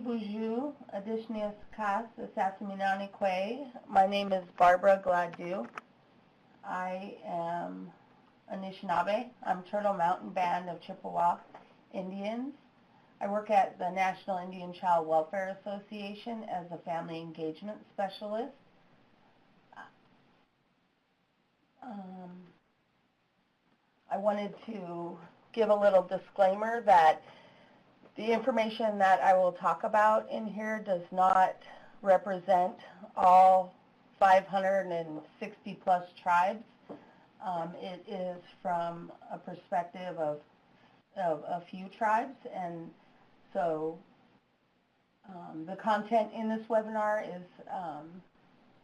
Bonjour, Adishnias Kas, Assassinani Kwe. My name is Barbra Gladue. I am Anishinaabe. I'm Turtle Mountain Band of Chippewa Indians. I work at the National Indian Child Welfare Association as a family engagement specialist. I wanted to give a little disclaimer that the information that I will talk about in here does not represent all 560 plus tribes. It is from a perspective of a few tribes, and so the content in this webinar is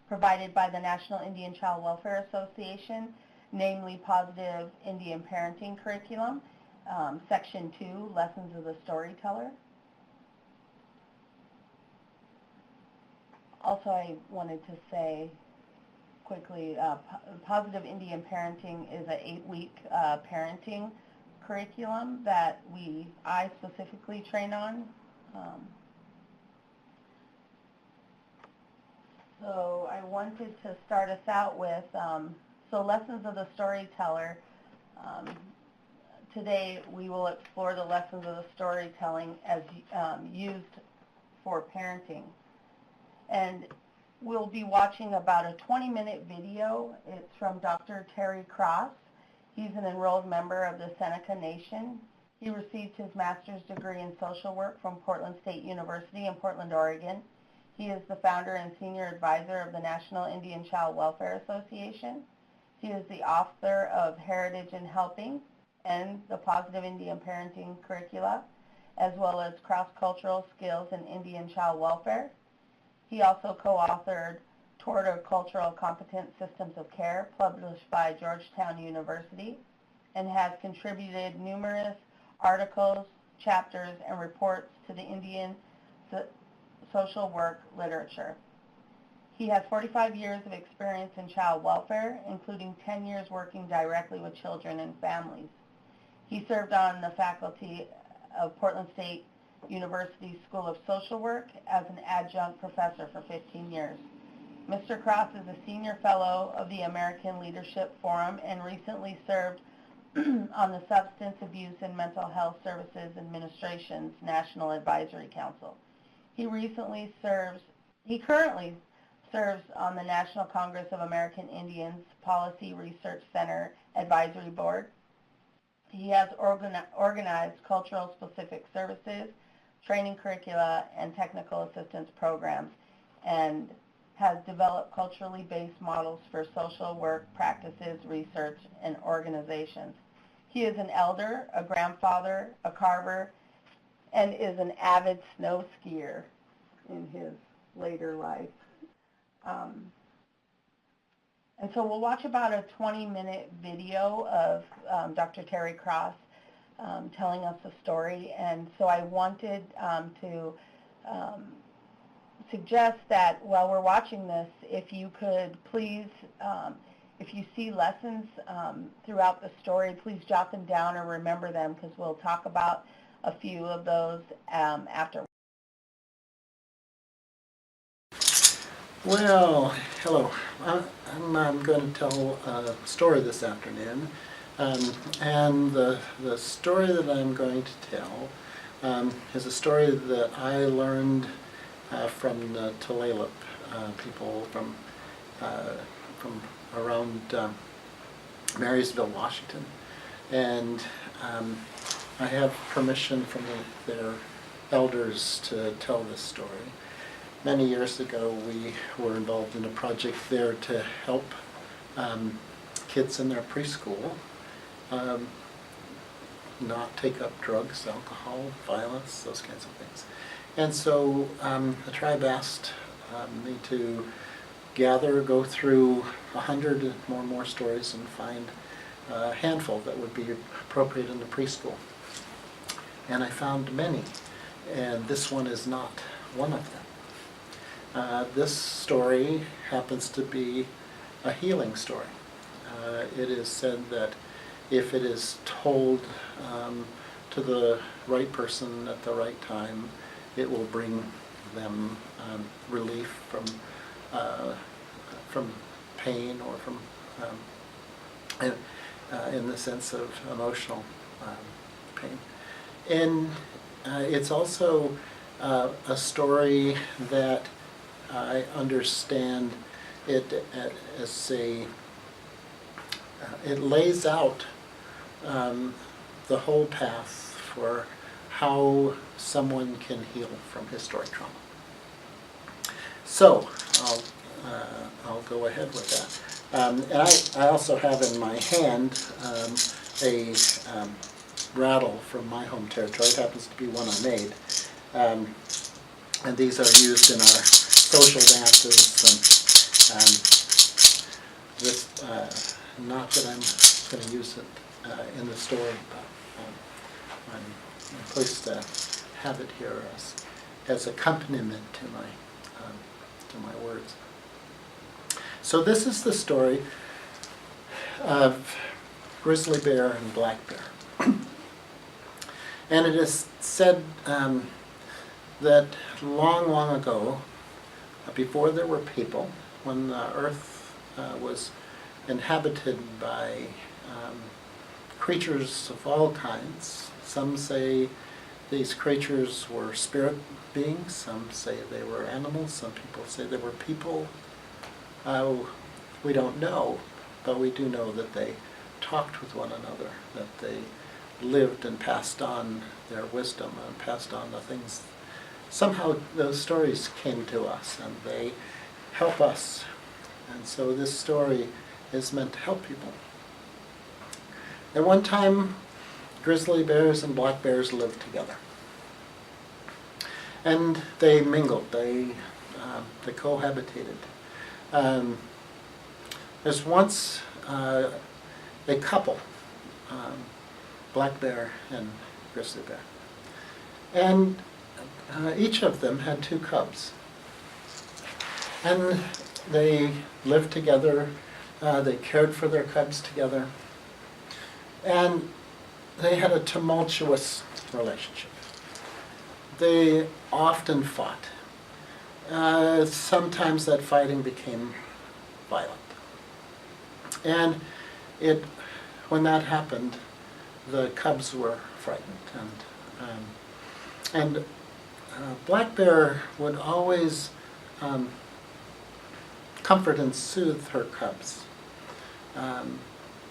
provided by the National Indian Child Welfare Association, namely Positive Indian Parenting Curriculum, Section 2, Lessons of the Storyteller. Also, I wanted to say quickly, Positive Indian Parenting is an 8-week parenting curriculum that I specifically train on. So I wanted to start us out with, so Lessons of the Storyteller. Today we will explore the lessons of the storytelling as used for parenting. And we'll be watching about a 20-minute video. It's from Dr. Terry Cross. He's an enrolled member of the Seneca Nation. He received his master's degree in social work from Portland State University in Portland, Oregon. He is the founder and senior advisor of the National Indian Child Welfare Association. He is the author of Heritage in Helping and the Positive Indian Parenting Curricula, as well as Cross-Cultural Skills in Indian Child Welfare. He also co-authored Toward a Cultural Competent Systems of Care, published by Georgetown University, and has contributed numerous articles, chapters, and reports to the Indian social work literature. He has 45 years of experience in child welfare, including 10 years working directly with children and families. He served on the faculty of Portland State University School of Social Work as an adjunct professor for 15 years. Mr. Cross is a senior fellow of the American Leadership Forum and recently served on the Substance Abuse and Mental Health Services Administration's National Advisory Council. He currently serves on the National Congress of American Indians Policy Research Center Advisory Board. He has organized cultural specific services, training curricula, and technical assistance programs, and has developed culturally based models for social work practices, research, and organizations. He is an elder, a grandfather, a carver, and is an avid snow skier in his later life. And so we'll watch about a 20-minute video of Dr. Terry Cross telling us a story. And so I wanted to suggest that while we're watching this, if you could please, if you see lessons throughout the story, please jot them down or remember them, because we'll talk about a few of those after. Well, hello. I'm going to tell a story this afternoon, and the story that I'm going to tell is a story that I learned from the Tulalip people from around Marysville, Washington, and I have permission from their elders to tell this story. Many years ago, we were involved in a project there to help kids in their preschool not take up drugs, alcohol, violence, those kinds of things. And so the tribe asked me to go through 100 or more stories and find a handful that would be appropriate in the preschool. And I found many, and this one is not one of them. This story happens to be a healing story. It is said that if it is told to the right person at the right time, it will bring them relief from pain or from in the sense of emotional pain. And it's also a story that I understand it as it lays out the whole path for how someone can heal from historic trauma. So I'll go ahead with that. And I also have in my hand a rattle from my home territory. It happens to be one I made. And these are used in our social dances. Not that I'm going to use it in the story, but I'm pleased to have it here as accompaniment to my words. So this is the story of grizzly bear and black bear. And it is said that long, long ago, before there were people, when the earth was inhabited by creatures of all kinds. Some say these creatures were spirit beings, some say they were animals, some people say they were people. We don't know, but we do know that they talked with one another, that they lived and passed on their wisdom and passed on the things. Somehow those stories came to us and they help us. And so this story is meant to help people. At one time, grizzly bears and black bears lived together. And they mingled, they cohabitated. There's once a couple, black bear and grizzly bear. And each of them had 2 cubs. And they lived together, they cared for their cubs together, and they had a tumultuous relationship. They often fought. Sometimes that fighting became violent. And when that happened, the cubs were frightened. And Black Bear would always comfort and soothe her cubs.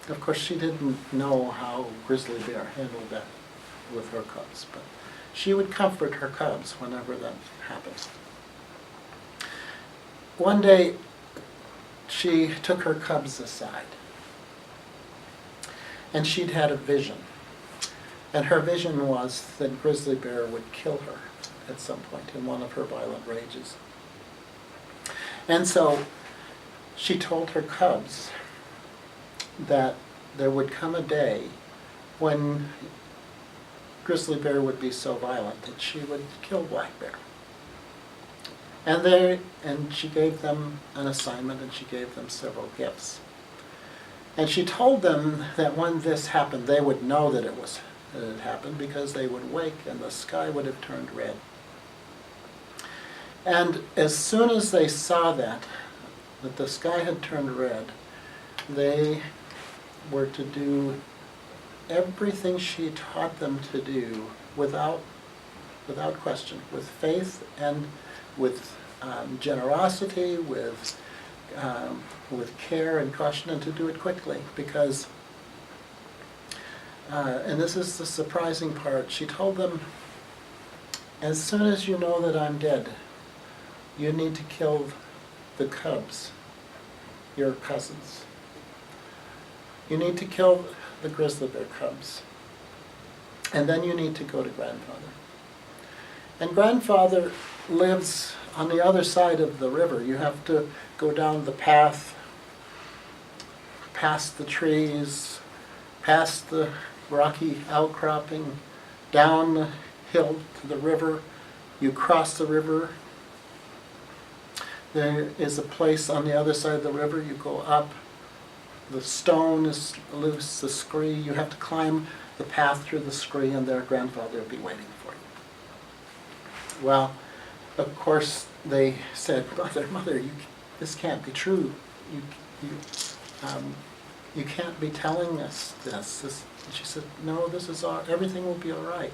Of course, she didn't know how Grizzly Bear handled that with her cubs, but she would comfort her cubs whenever that happened. One day, she took her cubs aside, and she'd had a vision. And her vision was that Grizzly Bear would kill her at some point in one of her violent rages. And so she told her cubs that there would come a day when Grizzly Bear would be so violent that she would kill Black Bear. And she gave them an assignment, and she gave them several gifts. And she told them that when this happened, they would know that it had happened, because they would wake and the sky would have turned red. And as soon as they saw that the sky had turned red, they were to do everything she taught them to do without question, with faith and with generosity, with care and caution, and to do it quickly, because, and this is the surprising part, she told them, as soon as you know that I'm dead, you need to kill the cubs, your cousins. You need to kill the grizzly bear cubs. And then you need to go to grandfather. And grandfather lives on the other side of the river. You have to go down the path, past the trees, past the rocky outcropping, down the hill to the river. You cross the river. There is a place on the other side of the river. You go up. The stone is loose, the scree. You have to climb the path through the scree, and their grandfather will be waiting for you. Well, of course, they said, Mother, this can't be true. You, you, you can't be telling us this. And she said, no, everything will be all right.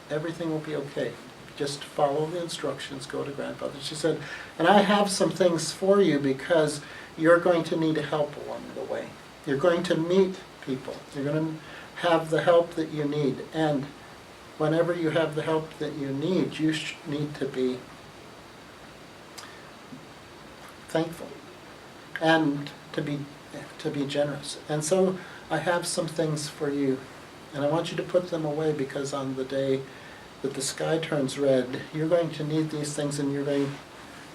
Everything will be okay. Just follow the instructions, go to grandfather. She said, and I have some things for you because you're going to need help along the way. You're going to meet people. You're going to have the help that you need. And whenever you have the help that you need, you need to be thankful and to be generous. And so I have some things for you, and I want you to put them away because on the day that the sky turns red, you're going to need these things and you're going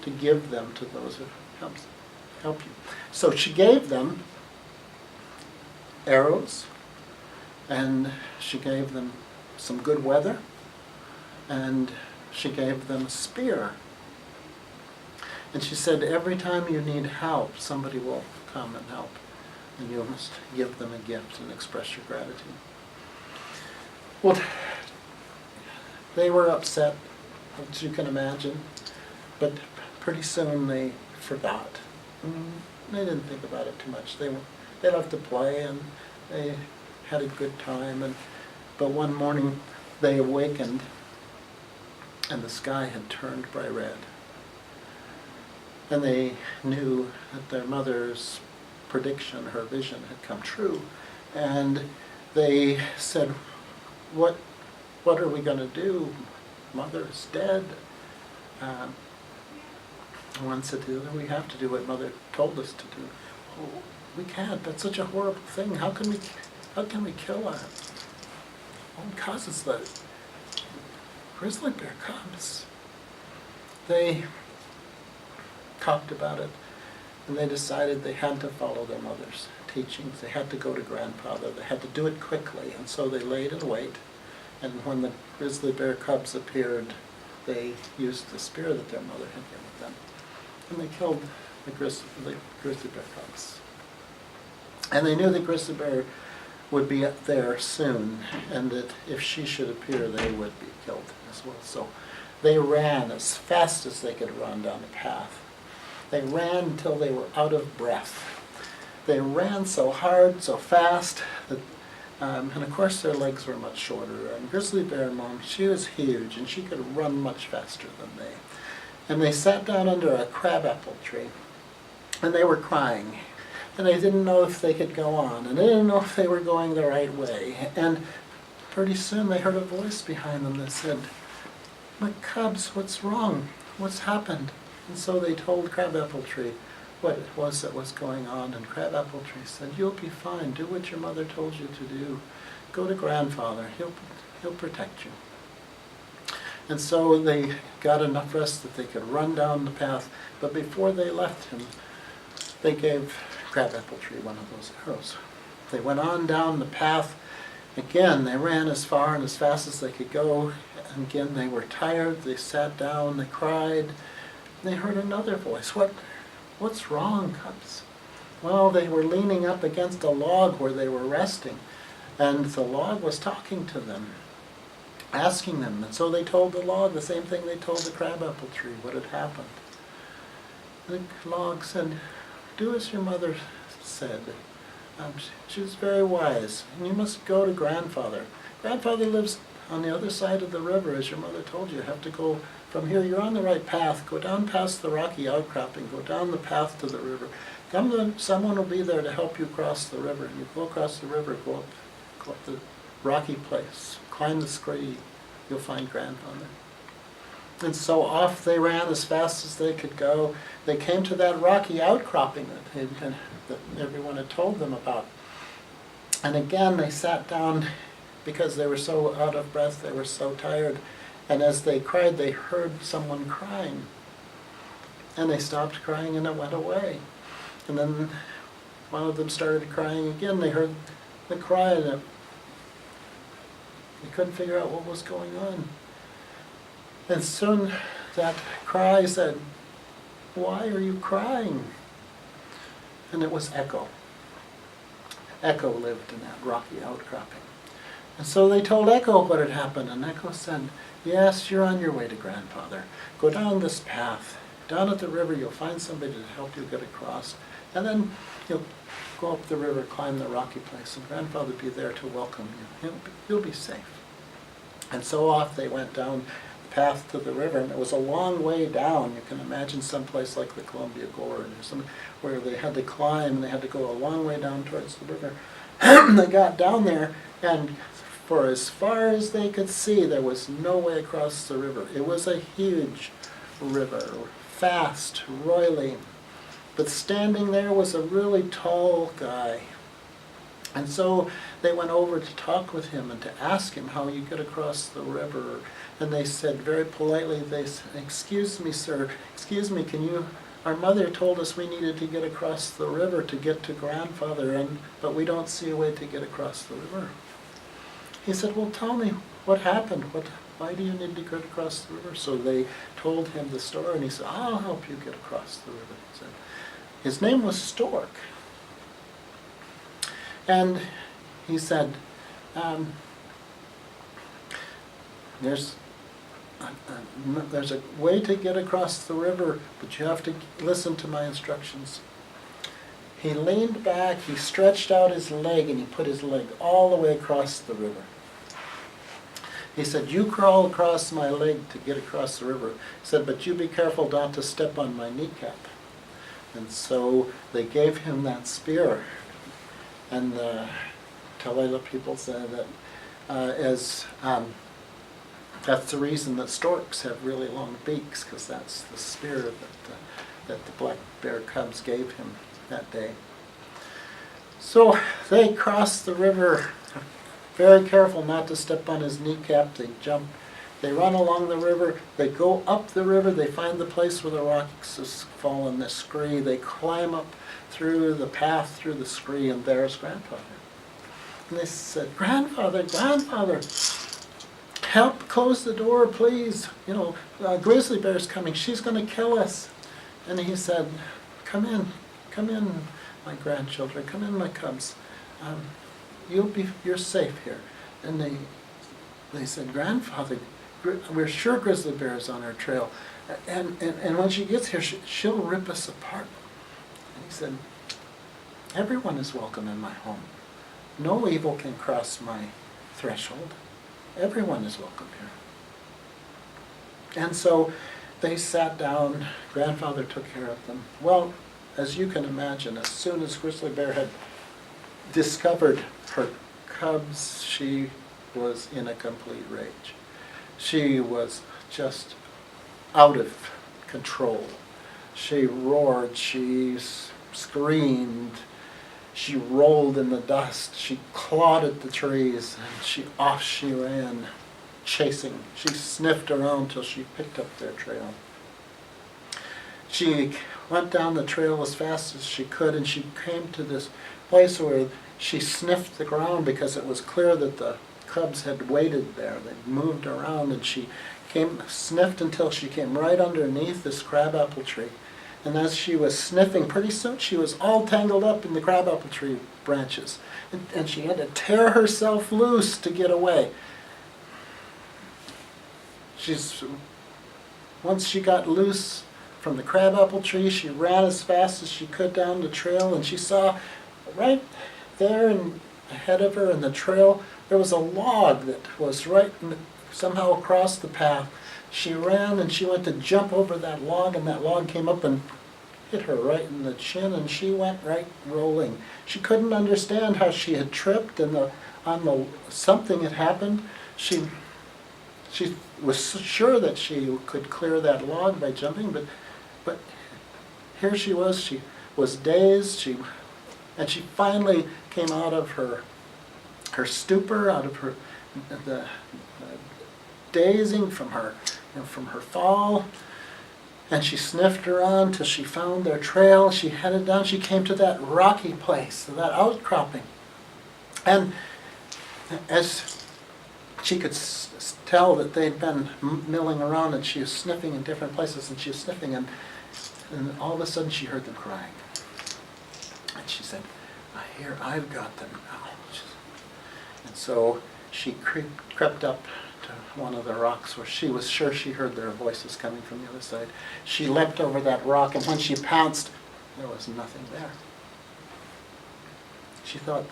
to give them to those who help you. So she gave them arrows, and she gave them some good weather, and she gave them a spear. And she said, every time you need help, somebody will come and help, and you must give them a gift and express your gratitude. Well, they were upset, as you can imagine, but pretty soon they forgot. They didn't think about it too much. They loved to play, and they had a good time. But one morning they awakened, and the sky had turned bright red. And they knew that their mother's prediction, her vision, had come true. And they said, what are we going to do? Mother is dead. One said to the other, we have to do what Mother told us to do. Oh, we can't. That's such a horrible thing. How can we kill her? Oh, because it's the grizzly bear cubs. They talked about it, and they decided they had to follow their mother's teachings. They had to go to grandfather. They had to do it quickly, and so they laid in wait. And when the grizzly bear cubs appeared, they used the spear that their mother had given them, and they killed the grizzly bear cubs. And they knew the grizzly bear would be up there soon, and that if she should appear, they would be killed as well. So they ran as fast as they could run down the path. They ran until they were out of breath. They ran so hard, so fast, that, and of course their legs were much shorter. And grizzly bear mom, she was huge, and she could run much faster than they. And they sat down under a crabapple tree, and they were crying. And they didn't know if they could go on, and they didn't know if they were going the right way. And pretty soon they heard a voice behind them that said, "My cubs, what's wrong? What's happened?" And so they told Crabapple Tree what it was that was going on, and Crabapple Tree said, "You'll be fine. Do what your mother told you to do. Go to grandfather. He'll protect you." And so they got enough rest that they could run down the path, but before they left him, they gave Crabapple Tree one of those arrows. They went on down the path. Again, they ran as far and as fast as they could go. And again, they were tired. They sat down. They cried. They heard another voice. What's wrong, cubs?" Well, they were leaning up against a log where they were resting, and the log was talking to them, asking them. And so they told the log the same thing they told the Crabapple Tree, what had happened. The log said, "Do as your mother said. She was very wise, and you must go to grandfather. Grandfather lives on the other side of the river, as your mother told you. You have to go from here. You're on the right path. Go down past the rocky outcropping. Go down the path to the river. Someone will be there to help you cross the river. And you go across the river, go up the rocky place, climb the scree. You'll find grandfather." And so off they ran as fast as they could go. They came to that rocky outcropping that everyone had told them about. And again they sat down because they were so out of breath, they were so tired. And as they cried, they heard someone crying. And they stopped crying and it went away. And then one of them started crying again. They heard the cry and they couldn't figure out what was going on. And soon that cry said, "Why are you crying?" And it was Echo. Echo lived in that rocky outcropping. And so they told Echo what had happened, and Echo said, yes, you're on your way to grandfather. Go down this path. Down at the river, you'll find somebody to help you get across. And then you'll go up the river, climb the rocky place, and grandfather will be there to welcome you. You'll be safe. And so off they went down the path to the river, and it was a long way down. You can imagine someplace like the Columbia Gorge or some where they had to climb, and they had to go a long way down towards the river. They got down there, and for as far as they could see, there was no way across the river. It was a huge river, fast, roiling. But standing there was a really tall guy. And so they went over to talk with him and to ask him how you get across the river. And they said very politely, they said, excuse me, sir, excuse me, our mother told us we needed to get across the river to get to grandfather, but we don't see a way to get across the river. He said, well, tell me what happened. Why do you need to get across the river? So they told him the story, and he said, I'll help you get across the river. He said, his name was Stork. And he said, there's a way to get across the river, but you have to listen to my instructions. He leaned back, he stretched out his leg, and he put his leg all the way across the river. He said, you crawl across my leg to get across the river. He said, but you be careful not to step on my kneecap. And so they gave him that spear. And the Tulalip people said that that's the reason that storks have really long beaks, because that's the spear that the black bear cubs gave him that day. So they crossed the river, very careful not to step on his kneecap. They jump, they run along the river, they go up the river, they find the place where the rocks fall in the scree. They climb up through the path through the scree, and there's grandfather. And they said, grandfather, grandfather, help close the door, please. You know, a grizzly bear's coming, she's going to kill us. And he said, come in, my grandchildren, come in, my cubs. You're safe here. And they said, grandfather, we're sure grizzly bear is on our trail. And when she gets here, she'll rip us apart. And he said, everyone is welcome in my home. No evil can cross my threshold. Everyone is welcome here. And so they sat down. Grandfather took care of them. Well, as you can imagine, as soon as Grizzly Bear had discovered her cubs, she was in a complete rage. She was just out of control. She roared, she screamed, she rolled in the dust, she clawed at the trees, and off she ran, chasing. She sniffed around till she picked up their trail. She went down the trail as fast as she could, and she came to this place where she sniffed the ground because it was clear that the cubs had waited there. They moved around, and she sniffed until she came right underneath this crabapple tree. And as she was sniffing, pretty soon she was all tangled up in the crabapple tree branches. And she had to tear herself loose to get away. Once she got loose from the crabapple tree, she ran as fast as she could down the trail, and she saw right there and ahead of her in the trail, there was a log that was somehow across the path. She ran and she went to jump over that log, and that log came up and hit her right in the chin, and she went right rolling. She couldn't understand how she had tripped, and something had happened. She was sure that she could clear that log by jumping, but here she was dazed. And she finally came out of her stupor, out of the dazing from her fall, and she sniffed around till she found their trail. She headed down. She came to that rocky place, that outcropping, and as she could tell that they'd been milling around, and she was sniffing in different places, and she was sniffing, and all of a sudden she heard them crying. And she said, I've got them now. And so she crept up to one of the rocks where she was sure she heard their voices coming from the other side. She leapt over that rock, and when she pounced, there was nothing there. She thought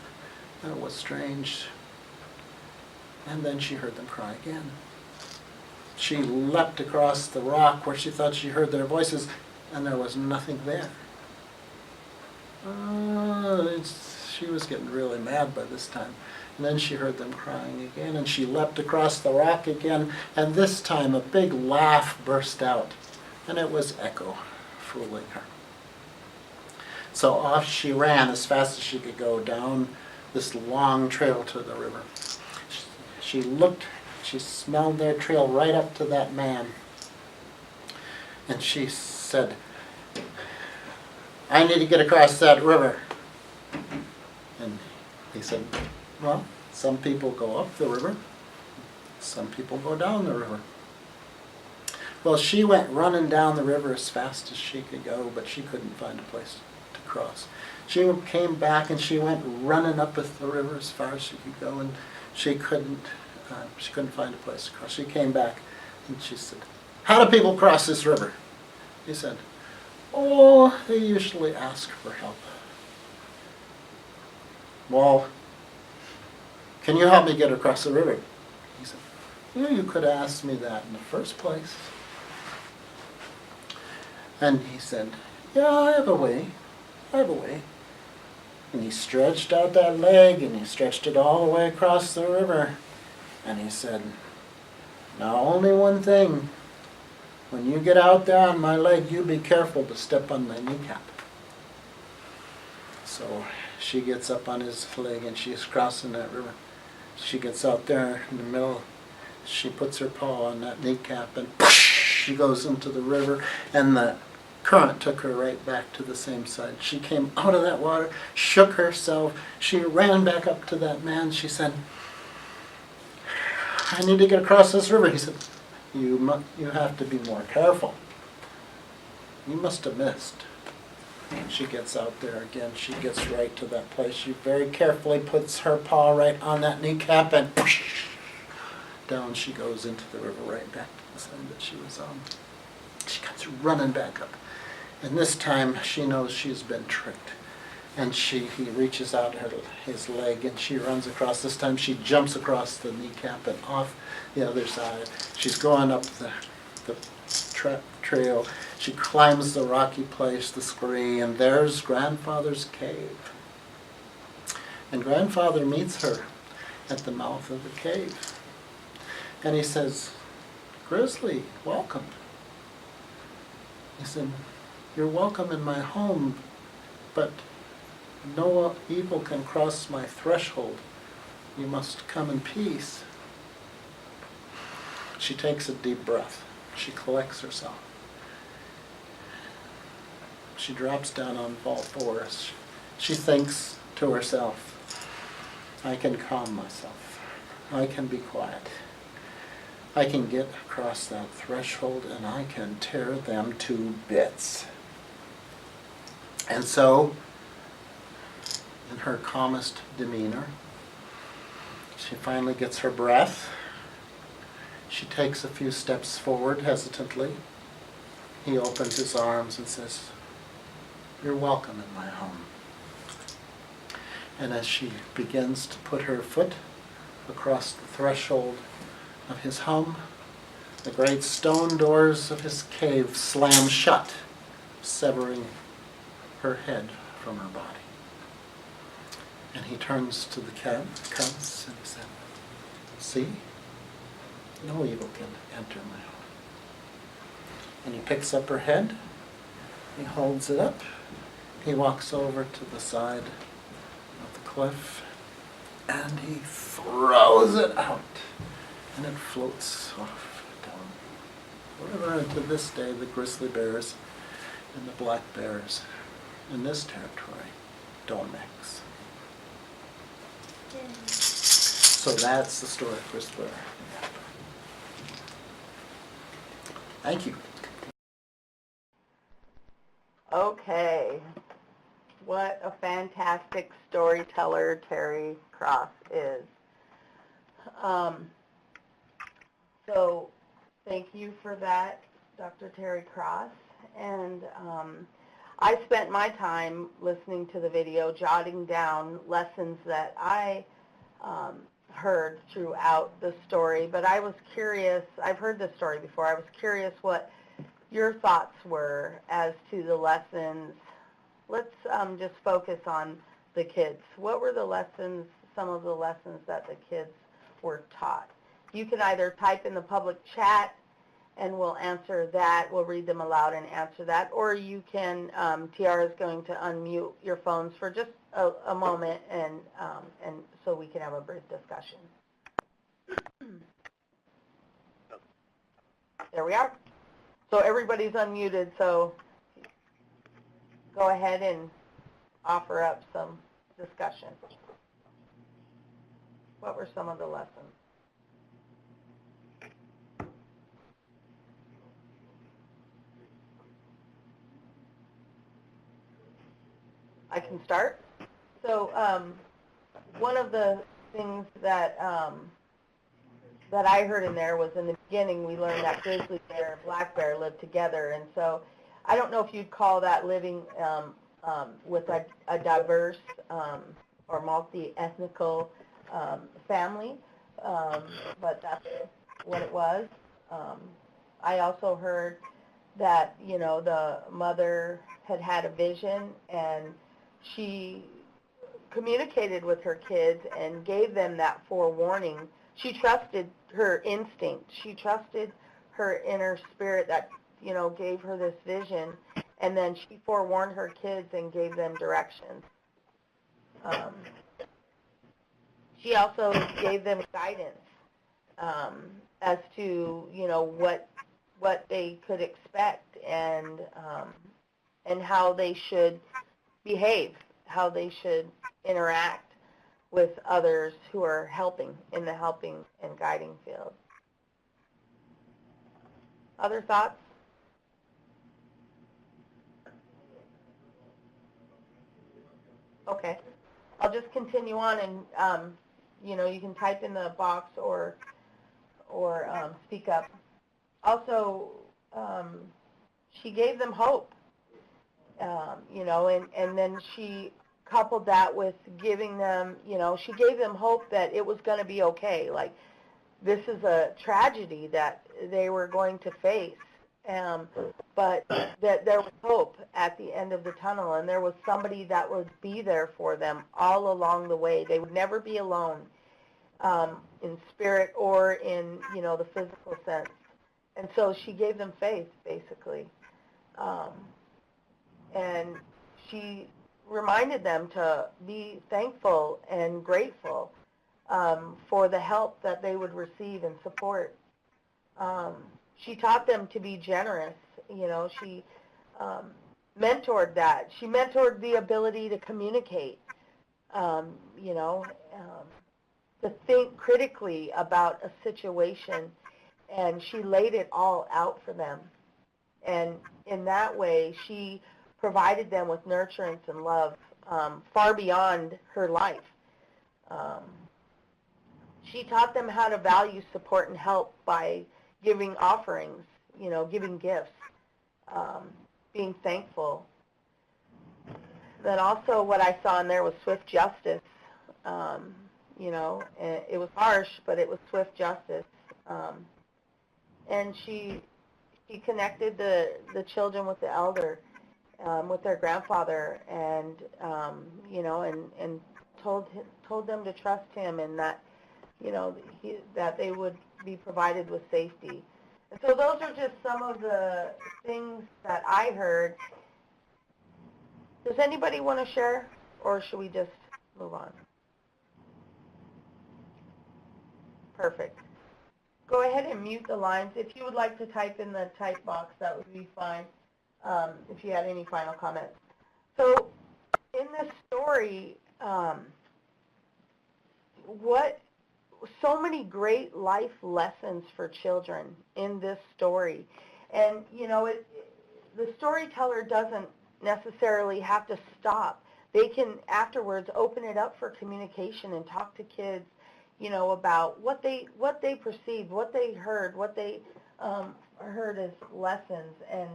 that was strange, and then she heard them cry again. She leapt across the rock where she thought she heard their voices, and there was nothing there. She was getting really mad by this time. And then she heard them crying again, and she leapt across the rock again, and this time a big laugh burst out, and it was Echo fooling her. So off she ran as fast as she could go down this long trail to the river. She looked, she smelled their trail right up to that man, and she said, "I need to get across that river." And he said, "Well, some people go up the river, some people go down the river." Well, she went running down the river as fast as she could go, but she couldn't find a place to cross. She came back and she went running up the river as far as she could go, and she couldn't find a place to cross. She came back and she said, "How do people cross this river?" He said, "Oh, they usually ask for help." "Well, can you help me get across the river?" He said, "Yeah, you could have asked me that in the first place." And he said, "Yeah, I have a way. I have a way." And he stretched out that leg, and he stretched it all the way across the river. And he said, "Now only one thing. When you get out there on my leg, you be careful to step on my kneecap." So she gets up on his leg, and she's crossing that river. She gets out there in the middle. She puts her paw on that kneecap, and she goes into the river, and the current took her right back to the same side. She came out of that water, shook herself. She ran back up to that man. She said, "I need to get across this river." He said, You have to be more careful. You must have missed." She gets out there again. She gets right to that place. She very carefully puts her paw right on that kneecap, and down she goes into the river, right back to the side that she was on. She comes running back up. And this time she knows she's been tricked. And he reaches out his leg, and she runs across. This time she jumps across the kneecap and off the other side. She's going up the trail. She climbs the rocky place, the scree, and there's Grandfather's cave. And Grandfather meets her at the mouth of the cave. And he says, "Grizzly, welcome." He said, "You're welcome in my home, but no evil can cross my threshold. You must come in peace." She takes a deep breath. She collects herself. She drops down on all fours. She thinks to herself, "I can calm myself. I can be quiet. I can get across that threshold, and I can tear them to bits." And so, in her calmest demeanor, she finally gets her breath. She takes a few steps forward hesitantly. He opens his arms and says, "You're welcome in my home." And as she begins to put her foot across the threshold of his home, the great stone doors of his cave slam shut, severing her head from her body. And he turns to the cubs and he said, "See? No evil can enter my home." And he picks up her head, he holds it up, he walks over to the side of the cliff, and he throws it out, and it floats off down the river. And to this day, the grizzly bears and the black bears in this territory don't mix. So that's the story of Grizzly Bear. Thank you. Okay. What a fantastic storyteller Terry Cross is. So thank you for that, Dr. Terry Cross. And I spent my time listening to the video, jotting down lessons that I heard throughout the story. But I was curious, I've heard this story before, I was curious what your thoughts were as to the lessons. Let's just focus on the kids. What were the lessons, some of the lessons that the kids were taught? You can either type in the public chat and we'll answer that, we'll read them aloud and answer that, or you can, Tiara is going to unmute your phones for just a moment and so we can have a brief discussion. There we are. So everybody's unmuted, so go ahead and offer up some discussion. What were some of the lessons? I can start. So one of the things that that I heard in there was in the beginning we learned that grizzly bear and black bear live together, and so I don't know if you'd call that living with a diverse or multi-ethnical family, but that's what it was. I also heard that, you know, the mother had a vision and she communicated with her kids and gave them that forewarning. She trusted her instinct. She trusted her inner spirit that, you know, gave her this vision, and then she forewarned her kids and gave them directions. She also gave them guidance as to, you know, what they could expect and how they should behave, how they should interact with others who are helping in the helping and guiding field. Other thoughts? Okay. I'll just continue on and, you know, you can type in the box or speak up. Also, she gave them hope, you know, and then she coupled that with giving them, you know, she gave them hope that it was going to be okay. Like, this is a tragedy that they were going to face, but that there was hope at the end of the tunnel, and there was somebody that would be there for them all along the way. They would never be alone in spirit or in, you know, the physical sense. And so she gave them faith, basically. And she reminded them to be thankful and grateful for the help that they would receive and support. She taught them to be generous. You know, she mentored that. She mentored the ability to communicate, you know, to think critically about a situation, and she laid it all out for them. And in that way, she provided them with nurturance and love far beyond her life. She taught them how to value support and help by giving offerings, you know, giving gifts, being thankful. Then also what I saw in there was swift justice. You know, it was harsh, but it was swift justice. And she connected the children with the elder, with their grandfather, and you know, and told them to trust him, and that, you know, that they would be provided with safety. And so those are just some of the things that I heard. Does anybody want to share, or should we just move on? Perfect. Go ahead and mute the lines. If you would like to type in the type box, that would be fine, if you had any final comments. So in this story, so many great life lessons for children in this story. And, you know, the storyteller doesn't necessarily have to stop. They can afterwards open it up for communication and talk to kids, about what they perceived, what they heard, what they heard as lessons, and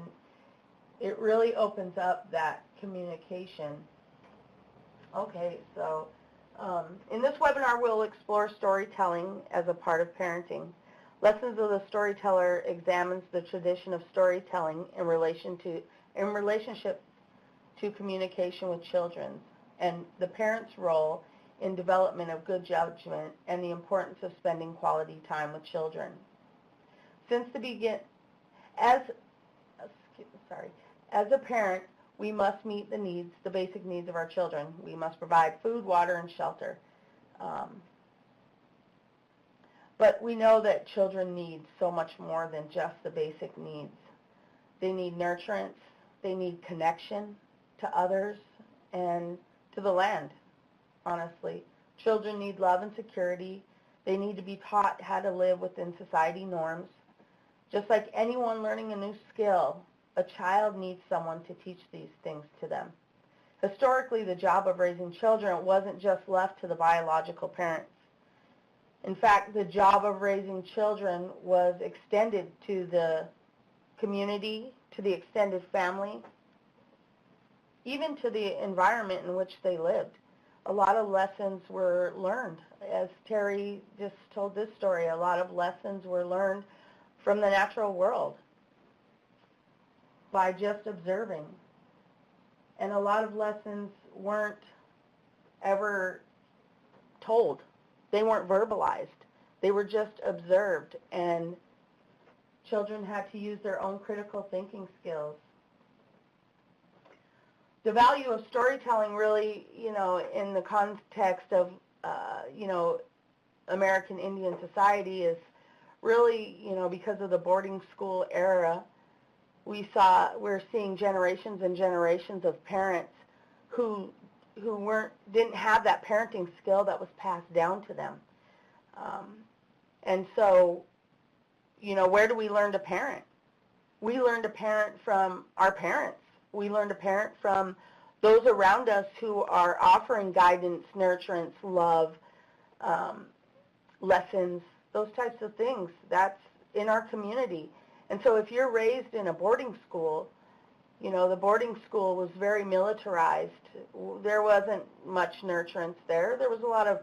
it really opens up that communication. Okay, so in this webinar, we'll explore storytelling as a part of parenting. Lessons of the Storyteller examines the tradition of storytelling in relationship to communication with children and the parent's role in development of good judgment and the importance of spending quality time with children. Since the as a parent, we must meet the basic needs of our children. We must provide food, water, and shelter. But we know that children need so much more than just the basic needs. They need nurturance, they need connection to others and to the land, honestly. Children need love and security. They need to be taught how to live within society norms. Just like anyone learning a new skill, a child needs someone to teach these things to them. Historically, the job of raising children wasn't just left to the biological parents. In fact, the job of raising children was extended to the community, to the extended family, even to the environment in which they lived. A lot of lessons were learned. As Terry just told this story, a lot of lessons were learned from the natural world by just observing. And a lot of lessons weren't ever told. They weren't verbalized. They were just observed, and children had to use their own critical thinking skills. The value of storytelling really, in the context of, American Indian society is really, because of the boarding school era, we're seeing generations and generations of parents who didn't have that parenting skill that was passed down to them. And so, where do we learn to parent? We learn to parent from our parents. We learn to parent from those around us who are offering guidance, nurturance, love, lessons, those types of things. That's in our community. And so if you're raised in a boarding school, the boarding school was very militarized. There wasn't much nurturance there. There was a lot of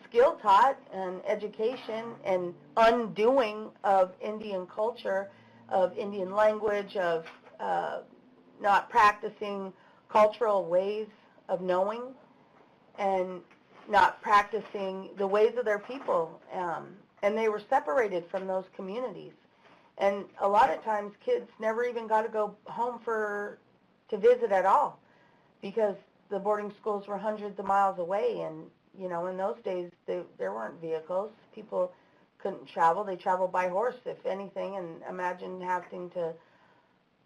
skill taught and education and undoing of Indian culture, of Indian language, of not practicing cultural ways of knowing and not practicing the ways of their people. And they were separated from those communities. And a lot of times kids never even got to go home to visit at all because the boarding schools were hundreds of miles away. And, in those days, there weren't vehicles. People couldn't travel. They traveled by horse, if anything, and imagine having to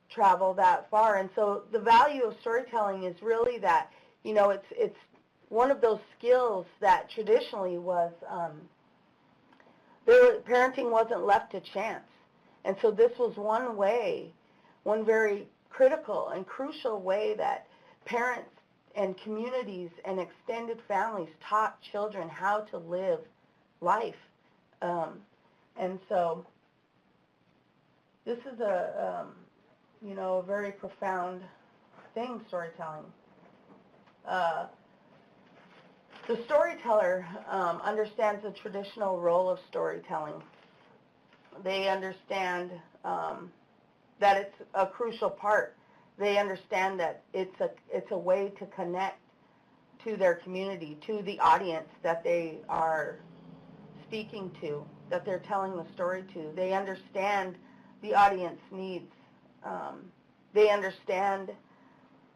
travel that far. And so the value of storytelling is really that, it's one of those skills that traditionally was, parenting wasn't left to chance. And so this was one very critical and crucial way that parents and communities and extended families taught children how to live life. And so this is a very profound thing, storytelling. The storyteller understands the traditional role of storytelling. They understand that it's a crucial part. They understand that it's a way to connect to their community, to the audience that they are speaking to, that they're telling the story to. They understand the audience needs. They understand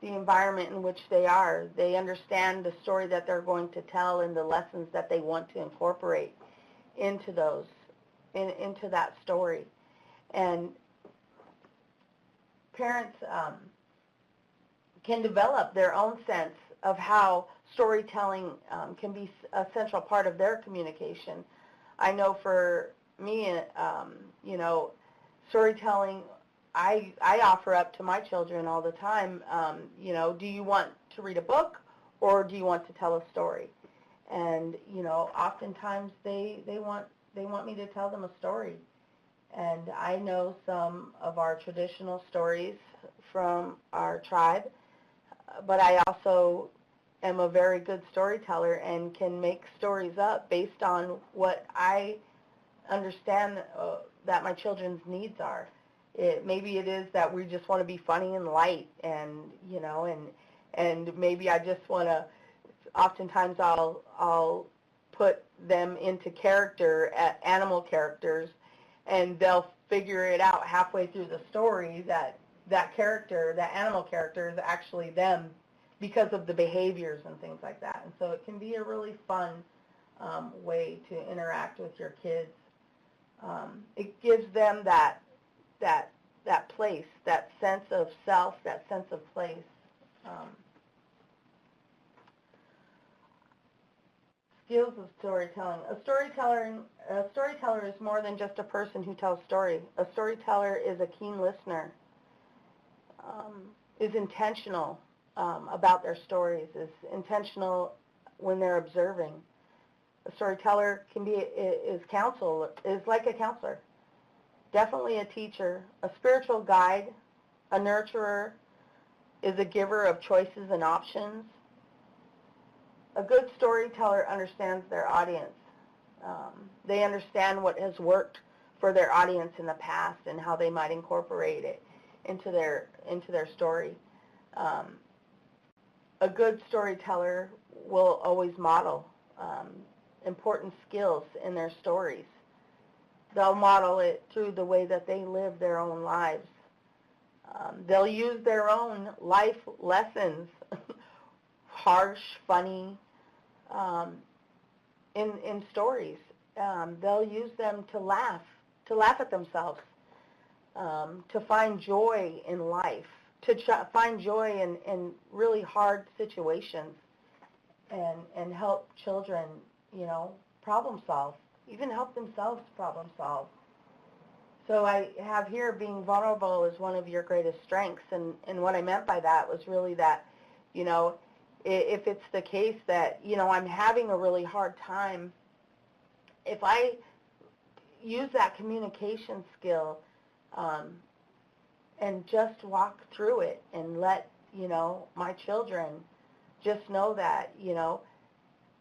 the environment in which they are. They understand the story that they're going to tell and the lessons that they want to incorporate into into that story. And parents can develop their own sense of how storytelling can be a central part of their communication. I know for me, storytelling, I offer up to my children all the time, do you want to read a book or do you want to tell a story? And, you know, oftentimes they want me to tell them a story. And I know some of our traditional stories from our tribe, but I also am a very good storyteller and can make stories up based on what I understand that my children's needs are. Maybe it is that we just want to be funny and light, and, you know, and maybe I just want to, oftentimes I'll put them into character, animal characters, and they'll figure it out halfway through the story that character, that animal character, is actually them because of the behaviors and things like that. And so it can be a really fun way to interact with your kids. It gives them that place, that sense of self, that sense of place. Skills of storytelling. A storyteller is more than just a person who tells story. A storyteller is a keen listener, is intentional about their stories, is intentional when they're observing. A storyteller is like a counselor, definitely a teacher, a spiritual guide, a nurturer, is a giver of choices and options. A good storyteller understands their audience. They understand what has worked for their audience in the past and how they might incorporate it into their story. A good storyteller will always model important skills in their stories. They'll model it through the way that they live their own lives. They'll use their own life lessons, harsh, funny, in stories. They'll use them to laugh at themselves, to find joy in life, to find joy in really hard situations, and help children, you know, problem solve, even help themselves problem solve. So I have here being vulnerable is one of your greatest strengths, and what I meant by that was really that, you know, if it's the case that, you know, I'm having a really hard time, if I use that communication skill and just walk through it and let, you know, my children just know that, you know,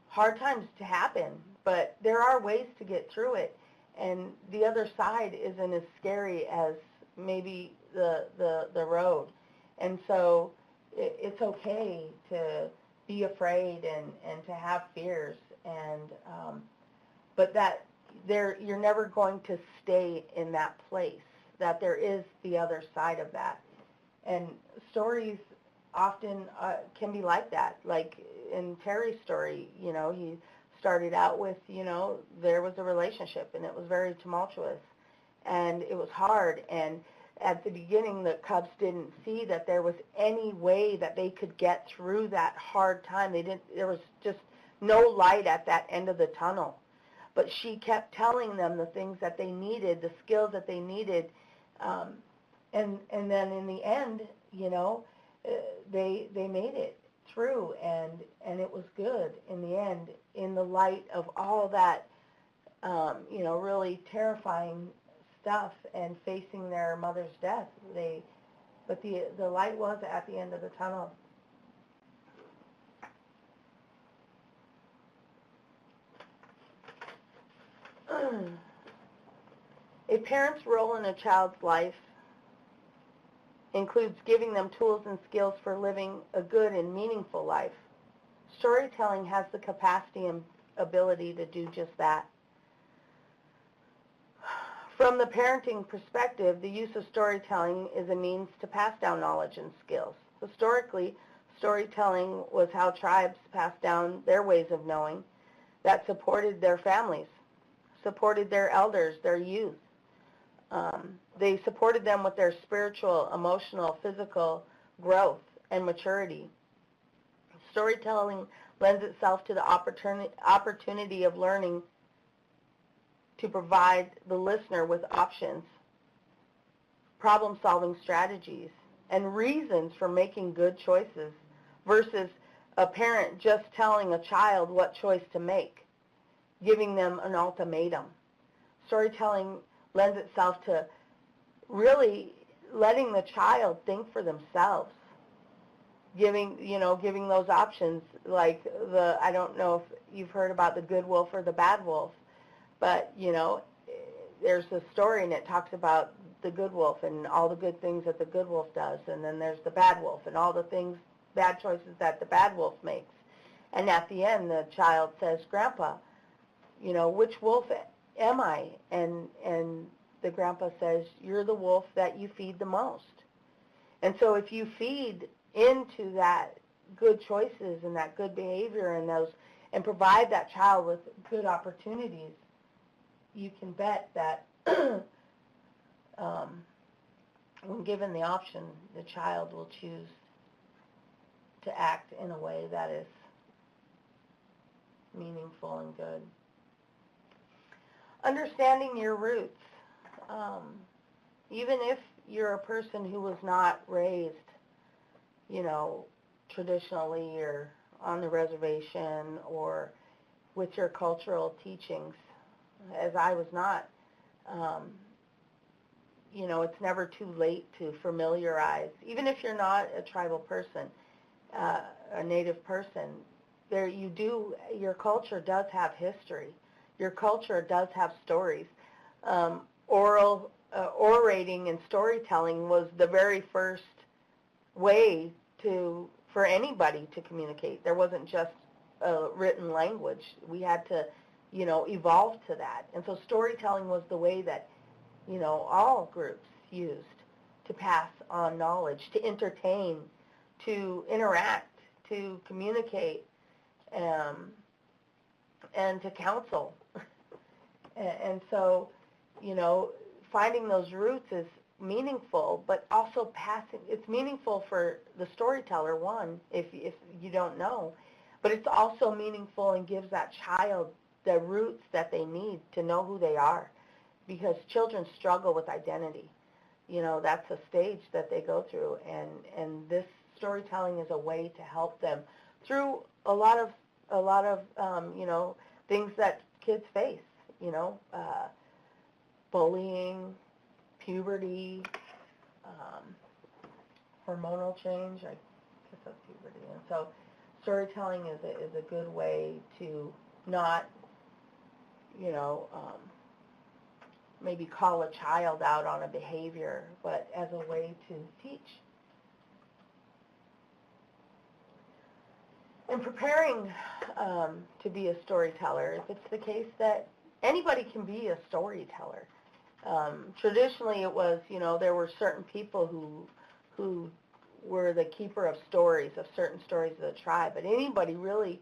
hard times to happen, but there are ways to get through it, and the other side isn't as scary as maybe the road. And so it's okay to be afraid and to have fears, and but that you're never going to stay in that place, that there is the other side of that. And stories often can be like that. Like in Terry's story, you know, he started out with, you know, there was a relationship and it was very tumultuous and it was hard, and at the beginning the Cubs didn't see that there was any way that they could get through that hard time. There was just no light at that end of the tunnel. But she kept telling them the things that they needed, the skills that they needed, and then in the end, you know, they made it through, and it was good in the end, in the light of all that, you know, really terrifying stuff and facing their mother's death. But the light was at the end of the tunnel. A parent's role in a child's life includes giving them tools and skills for living a good and meaningful life. Storytelling has the capacity and ability to do just that. From the parenting perspective, the use of storytelling is a means to pass down knowledge and skills. Historically, storytelling was how tribes passed down their ways of knowing that supported their families, supported their elders, their youth. They supported them with their spiritual, emotional, physical growth and maturity. Storytelling lends itself to the opportunity of learning to provide the listener with options, problem-solving strategies, and reasons for making good choices versus a parent just telling a child what choice to make, giving them an ultimatum. Storytelling lends itself to really letting the child think for themselves, giving those options, like I don't know if you've heard about the good wolf or the bad wolf, but there's a story and it talks about the good wolf and all the good things that the good wolf does, and then there's the bad wolf and all the bad choices that the bad wolf makes. And at the end, the child says, "Grandpa, which wolf am I?" And the grandpa says, "You're the wolf that you feed the most." And so if you feed into that good choices and that good behavior and provide that child with good opportunities, you can bet that when given the option, the child will choose to act in a way that is meaningful and good. Understanding your roots. Even if you're a person who was not raised, traditionally or on the reservation or with your cultural teachings, as I was not, it's never too late to familiarize. Even if you're not a tribal person, a native person, your culture does have history. Your culture does have stories. Orating and storytelling was the very first way for anybody to communicate. There wasn't just a written language. We had to, evolve to that. And so storytelling was the way that, all groups used to pass on knowledge, to entertain, to interact, to communicate, and to counsel. And so, finding those roots is meaningful, but also it's meaningful for the storyteller, one, if you don't know, but it's also meaningful and gives that child the roots that they need to know who they are, because children struggle with identity. That's a stage that they go through, and this storytelling is a way to help them through a lot of things that kids face, bullying, puberty, hormonal change. I guess that's puberty. And so storytelling is a good way to not, maybe call a child out on a behavior, but as a way to teach. In preparing to be a storyteller, if it's the case that anybody can be a storyteller. Traditionally it was, there were certain people who were the keeper of stories, of certain stories of the tribe, but anybody really,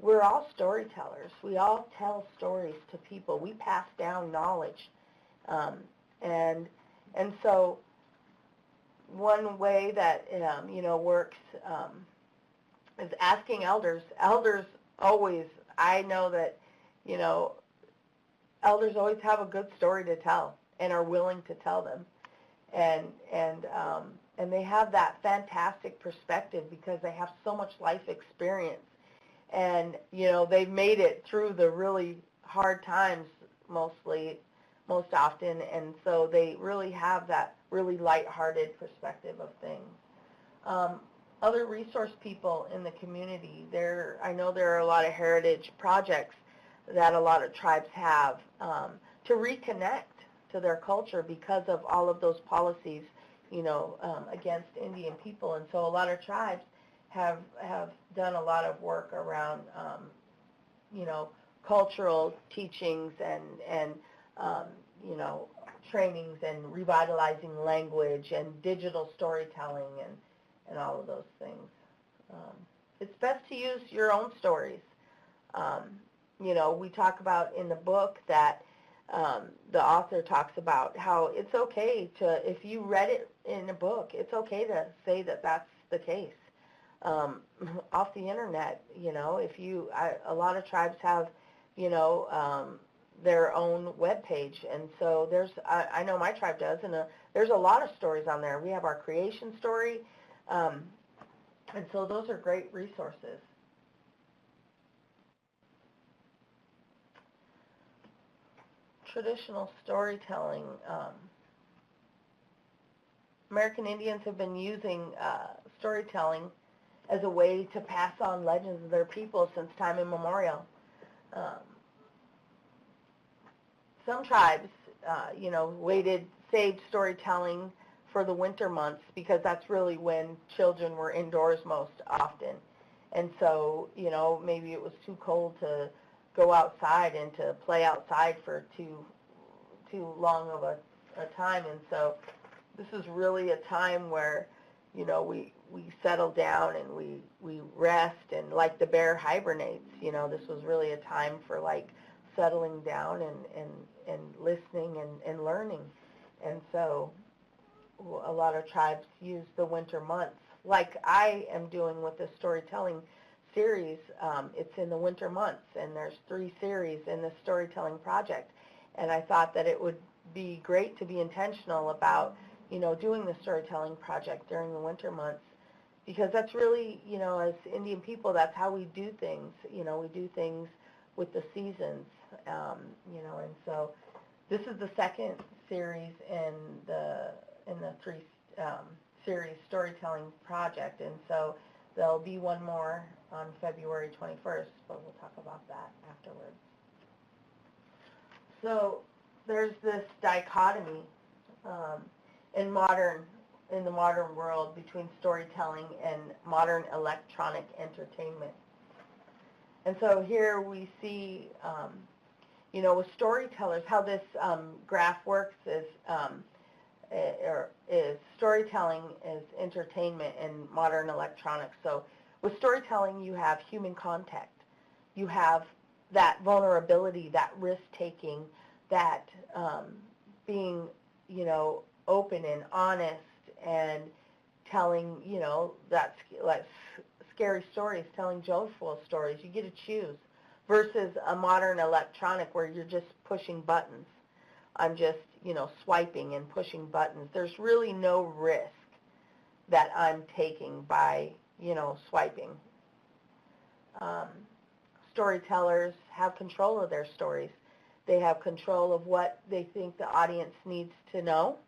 we're all storytellers. We all tell stories to people. We pass down knowledge. And so one way that, works is asking elders. Elders always, I know that, elders always have a good story to tell and are willing to tell them. And they have that fantastic perspective because they have so much life experience. And, they've made it through the really hard times most often, and so they really have that really lighthearted perspective of things. Other resource people in the community, I know there are a lot of heritage projects that a lot of tribes have to reconnect to their culture because of all of those policies, against Indian people. And so a lot of tribes have done a lot of work around, cultural teachings and trainings and revitalizing language and digital storytelling and all of those things. It's best to use your own stories. We talk about in the book that the author talks about how it's okay to, if you read it in a book, it's okay to say that that's the case. Off the internet, a lot of tribes have, their own web page, and so I know my tribe does, and there's a lot of stories on there. We have our creation story, And so those are great resources. Traditional storytelling. American Indians have been using storytelling as a way to pass on legends of their people since time immemorial. Some tribes, saved storytelling for the winter months because that's really when children were indoors most often. And so, maybe it was too cold to go outside and to play outside for too long of a time. And so this is really a time where, we settle down and we rest, and like the bear hibernates, this was really a time for like settling down and listening and learning. And so a lot of tribes use the winter months, like I am doing with the storytelling series. It's in the winter months, and there's 3 series in the storytelling project. And I thought that it would be great to be intentional about, doing the storytelling project during the winter months, because that's really, as Indian people, that's how we do things. We do things with the seasons, and so this is the second series in the 3 series storytelling project, and so there'll be one more on February 21st, but we'll talk about that afterwards. So there's this dichotomy in the modern world between storytelling and modern electronic entertainment. And so here we see, with storytellers, how this graph works is storytelling is entertainment in modern electronics. So with storytelling, you have human contact. You have that vulnerability, that risk-taking, that being, open and honest and telling, that like scary stories, telling joyful stories. You get to choose, versus a modern electronic where you're just pushing buttons. I'm just, swiping and pushing buttons. There's really no risk that I'm taking by, swiping. Storytellers have control of their stories. They have control of what they think the audience needs to know.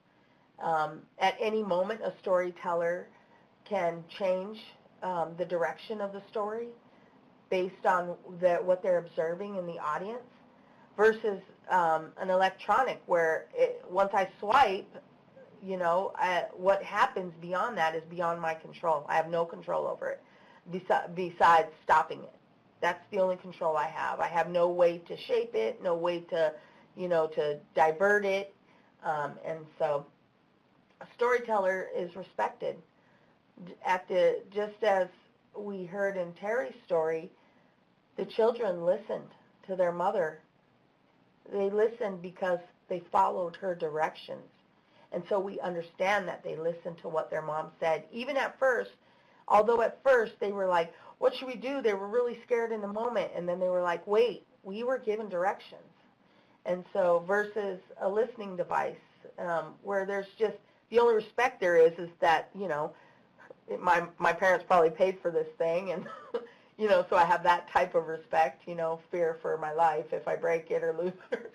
At any moment, a storyteller can change the direction of the story based on what they're observing in the audience, versus an electronic where once I swipe, what happens beyond that is beyond my control. I have no control over it besides stopping it. That's the only control I have. I have no way to shape it, no way to, to divert it. And so a storyteller is respected. Just as we heard in Terry's story, the children listened to their mother. They listened because they followed her directions. And so we understand that they listened to what their mom said. Even at first, although at first they were like, what should we do? They were really scared in the moment. And then they were like, wait, we were given directions. And so versus a listening device, where there's just, the only respect there is that, my parents probably paid for this thing, and, so I have that type of respect, fear for my life if I break it or lose it.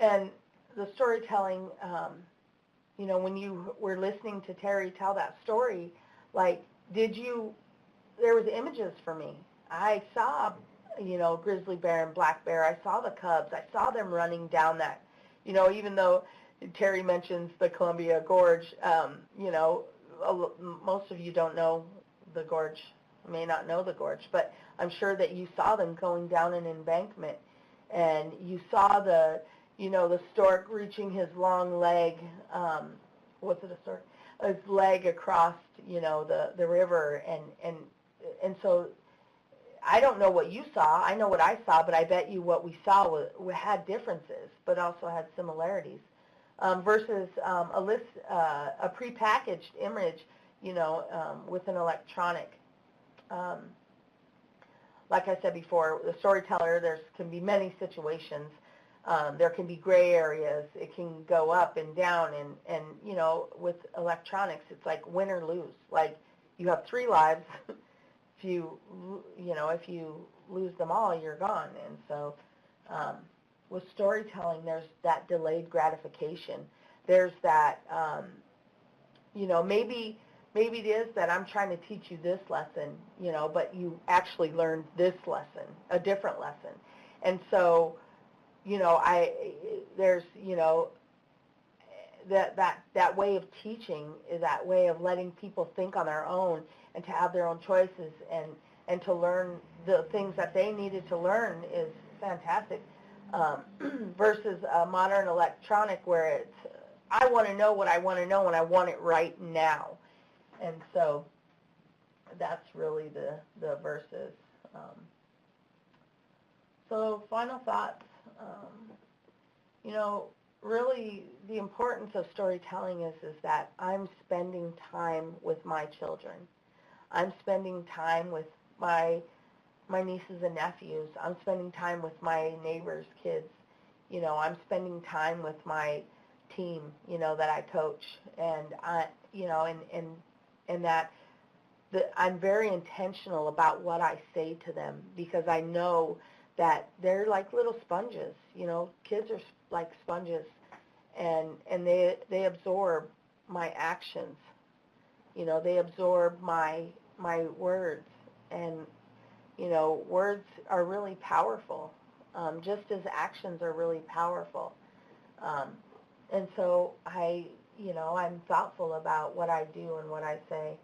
And the storytelling, when you were listening to Terry tell that story, like, there was images for me. I saw, grizzly bear and black bear. I saw the cubs. I saw them running down that, even though Terry mentions the Columbia Gorge, most of you don't know the gorge, may not know the gorge, but I'm sure that you saw them going down an embankment, and you saw the stork reaching his long leg, what's it, a stork? His leg across, the river, and so I don't know what you saw. I know what I saw, but I bet you what we saw had differences, but also had similarities. Versus a prepackaged image, with an electronic. Like I said before, the storyteller, there can be many situations. There can be gray areas. It can go up and down, and you know, with electronics, it's like win or lose. Like, you have 3 lives. If you lose them all, you're gone. And so with storytelling, there's that delayed gratification. There's that, you know, maybe it is that I'm trying to teach you this lesson, you know, but you actually learned this lesson, a different lesson. And so, you know, there's, you know, that way of teaching is that way of letting people think on their own and to have their own choices and to learn the things that they needed to learn is fantastic, versus a modern electronic where it's, I want to know what I want to know and I want it right now. And so that's really the verses. So final thoughts, you know, really the importance of storytelling is that I'm spending time with my children. I'm spending time with my nieces and nephews. I'm spending time with my neighbors' kids. You know, I'm spending time with my team, you know, that I coach. And you know, and that I'm very intentional about what I say to them, because I know that they're like little sponges. You know, kids are like sponges, and they absorb my actions. You know, they absorb my words, and you know, words are really powerful, just as actions are really powerful. And so I'm thoughtful about what I do and what I say.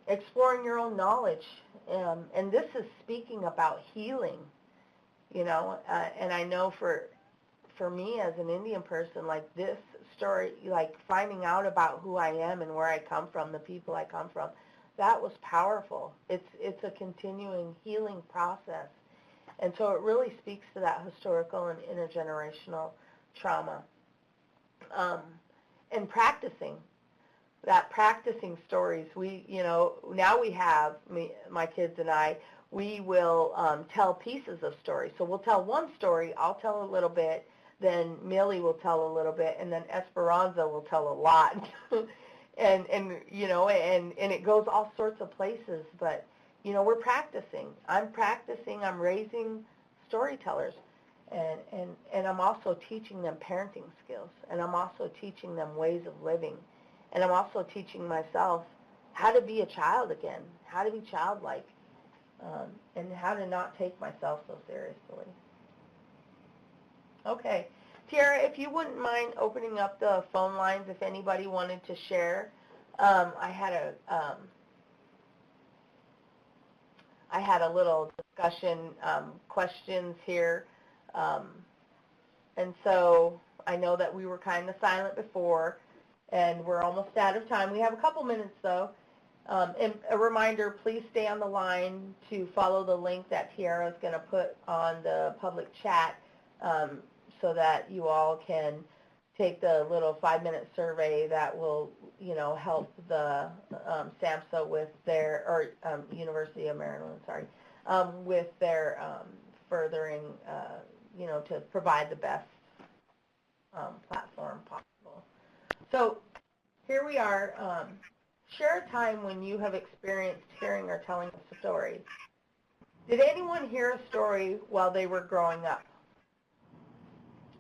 Exploring your own knowledge, and this is speaking about healing, you know, and I know for me as an Indian person, like this story, like finding out about who I am and where I come from, the people I come from, that was powerful. It's a continuing healing process. And so it really speaks to that historical and intergenerational trauma. And practicing stories. We, you know, now we have, my kids and I, we will tell pieces of stories. So we'll tell one story, I'll tell a little bit, then Millie will tell a little bit, and then Esperanza will tell a lot. and you know, and it goes all sorts of places, but you know, we're practicing. I'm raising storytellers, and I'm also teaching them parenting skills, and I'm also teaching them ways of living, and I'm also teaching myself how to be a child again, how to be childlike, and how to not take myself so seriously. Okay. Tiara, if you wouldn't mind opening up the phone lines if anybody wanted to share. I had a little discussion, questions here, and so I know that we were kind of silent before, and we're almost out of time. We have a couple minutes, though. And a reminder, please stay on the line to follow the link that Tiara is going to put on the public chat, so that you all can take the little 5-minute survey that will, you know, help the SAMHSA with their, or University of Maryland, sorry, with their furthering, you know, to provide the best platform possible. So here we are. Share a time when you have experienced hearing or telling a story. Did anyone hear a story while they were growing up?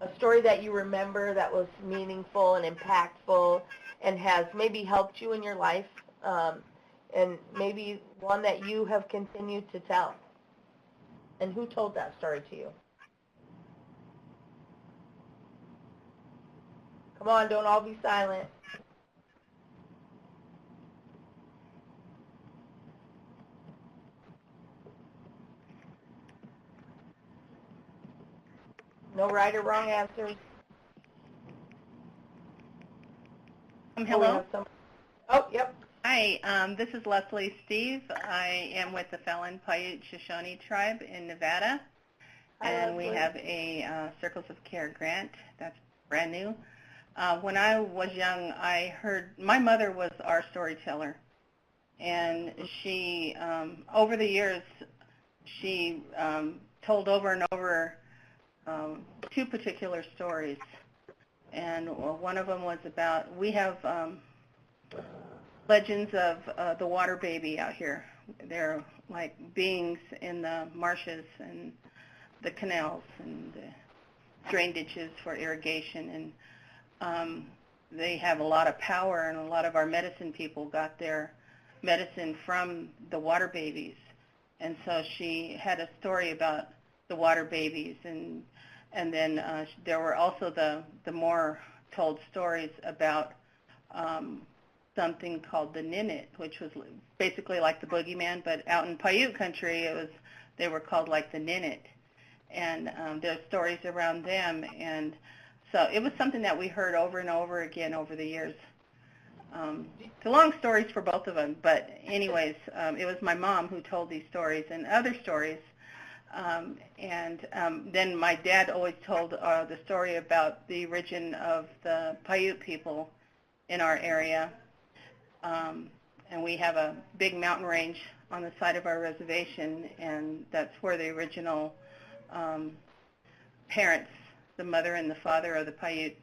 A story that you remember that was meaningful and impactful and has maybe helped you in your life, and maybe one that you have continued to tell. And who told that story to you? Come on, don't all be silent. No right or wrong answers. Hello. Oh, yep. Hi, this is Leslie Steve. I am with the Fallon Paiute Shoshone tribe in Nevada. Hi, and Leslie. we have a Circles of Care grant that's brand new. When I was young, I heard, my mother was our storyteller. And she, over the years, she told over and over two particular stories. And one of them was about, we have legends of the water baby out here. They're like beings in the marshes and the canals and the drain ditches for irrigation. And they have a lot of power, and a lot of our medicine people got their medicine from the water babies. And so she had a story about the water babies, and then there were also the more told stories about something called the Ninit, which was basically like the boogeyman, but out in Paiute country, they were called like the Ninit, and there's stories around them, and so it was something that we heard over and over again over the years. It's long stories for both of them, but anyways, it was my mom who told these stories and other stories. Then my dad always told the story about the origin of the Paiute people in our area. And we have a big mountain range on the side of our reservation, and that's where the original parents, the mother and the father of the Paiute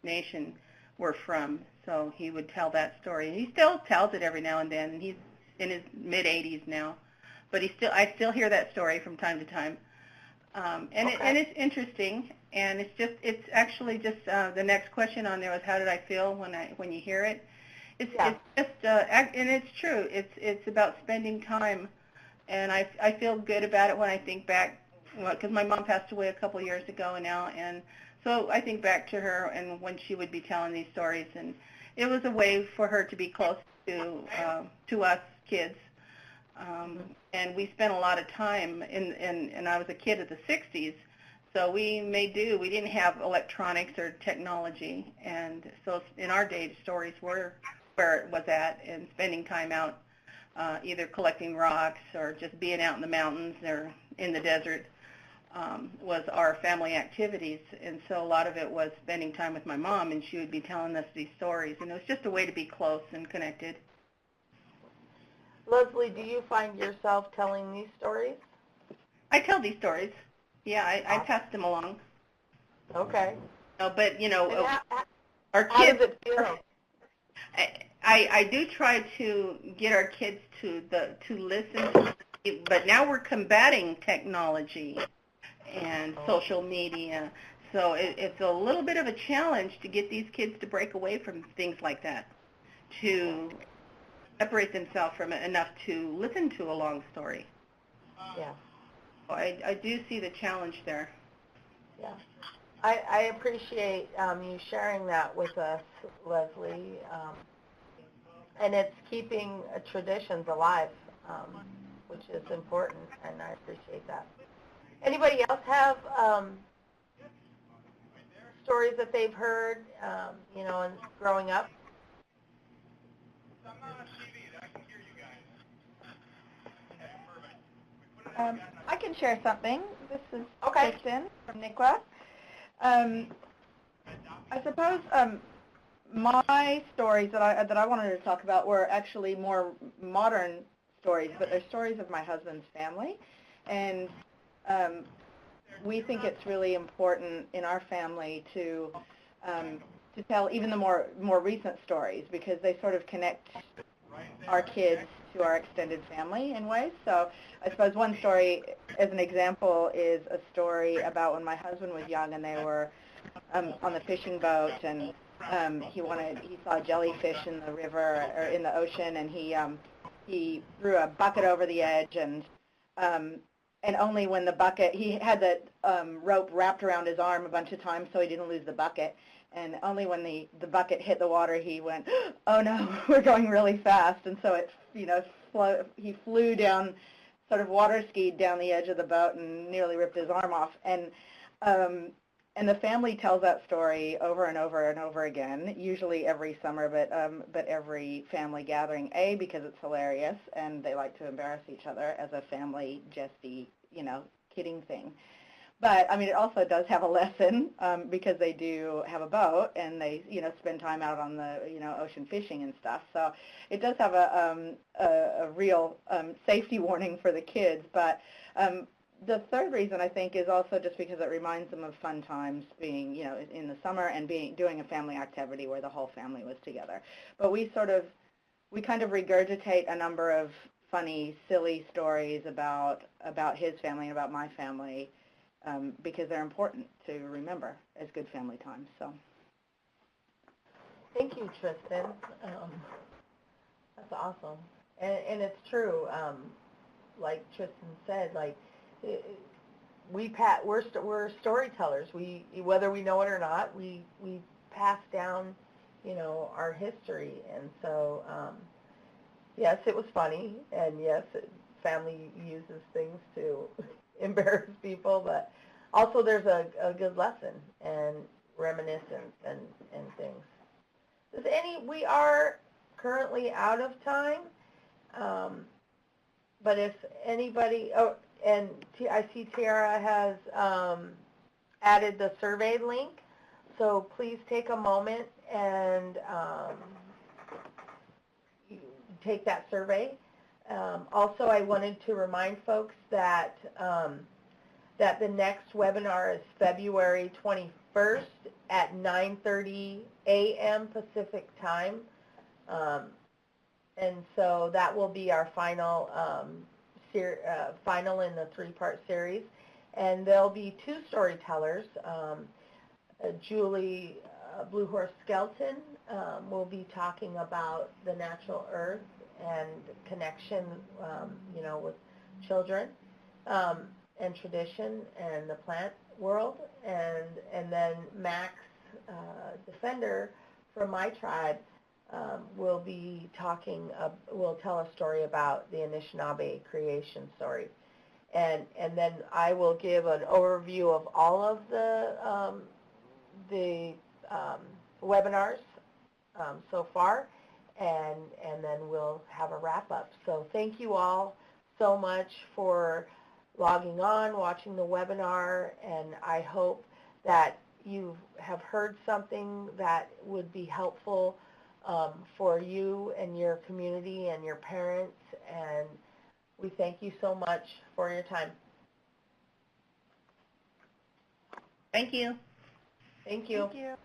Nation, were from. So he would tell that story. He still tells it every now and then, and he's in his mid-80s now. But I still hear that story from time to time, and it's interesting. And it's actually just the next question on there was, how did I feel when you hear it? It's just and it's true. It's about spending time, and I feel good about it when I think back, because my mom passed away a couple of years ago now, and so I think back to her and when she would be telling these stories, and it was a way for her to be close to us kids. And we spent a lot of time and I was a kid of the 60s, so we made do. We didn't have electronics or technology, and so in our day, stories were where it was at, and spending time out either collecting rocks or just being out in the mountains or in the desert was our family activities. And so a lot of it was spending time with my mom, and she would be telling us these stories, and it was just a way to be close and connected. Leslie, do you find yourself telling these stories? I tell these stories. Yeah, I pass them along. Okay. No, but our how kids. does it feel? I do try to get our kids to listen, but now we're combating technology and social media, so it's a little bit of a challenge to get these kids to break away from things like that, to separate themselves from it enough to listen to a long story. Yeah. So I do see the challenge there. Yeah. I appreciate you sharing that with us, Leslie, and it's keeping traditions alive, which is important, and I appreciate that. Anybody else have stories that they've heard, and growing up? I can share something. This is Okay. Kristen from NICWA. I suppose my stories that I wanted to talk about were actually more modern stories, but they're stories of my husband's family, and we think it's really important in our family to tell even the more recent stories, because they sort of connect our kids to our extended family in ways. So I suppose one story, as an example, is a story about when my husband was young and they were on the fishing boat, and he saw jellyfish in the river or in the ocean, and he threw a bucket over the edge, and only when the bucket, he had the rope wrapped around his arm a bunch of times so he didn't lose the bucket. And only when the bucket hit the water, he went, oh no, we're going really fast. And so he flew down, sort of water skied down the edge of the boat and nearly ripped his arm off. And the family tells that story over and over and over again, usually every summer, but every family gathering, because it's hilarious and they like to embarrass each other as a family jesty, kidding thing. But, I mean, it also does have a lesson because they do have a boat and they, spend time out on the, ocean fishing and stuff. So it does have a real safety warning for the kids. But the third reason, I think, is also just because it reminds them of fun times being, in the summer and doing a family activity where the whole family was together. But we kind of regurgitate a number of funny, silly stories about his family and about my family because they're important to remember as good family times. So, Thank you, Tristan. That's awesome, and it's true. Like Tristan said, like we're storytellers. Whether we know it or not, we pass down, our history, and so yes, it was funny, and yes, family uses things to embarrass people, but also there's a good lesson and reminiscence and things. We are currently out of time, but if anybody, and I see Tiara has added the survey link, so please take a moment and take that survey. Also, I wanted to remind folks that that the next webinar is February 21st at 9:30 a.m. Pacific time. And so that will be our final final in the three-part series. And there'll be two storytellers. Julie Blue Horse Skelton will be talking about the natural earth and connection, with children and tradition and the plant world. And then Max Defender from my tribe will be will tell a story about the Anishinaabe creation story. And then I will give an overview of all of the webinars so far, and then we'll have a wrap-up. So thank you all so much for logging on, watching the webinar, and I hope that you have heard something that would be helpful for you and your community and your parents, and we thank you so much for your time. Thank you. Thank you. thank you.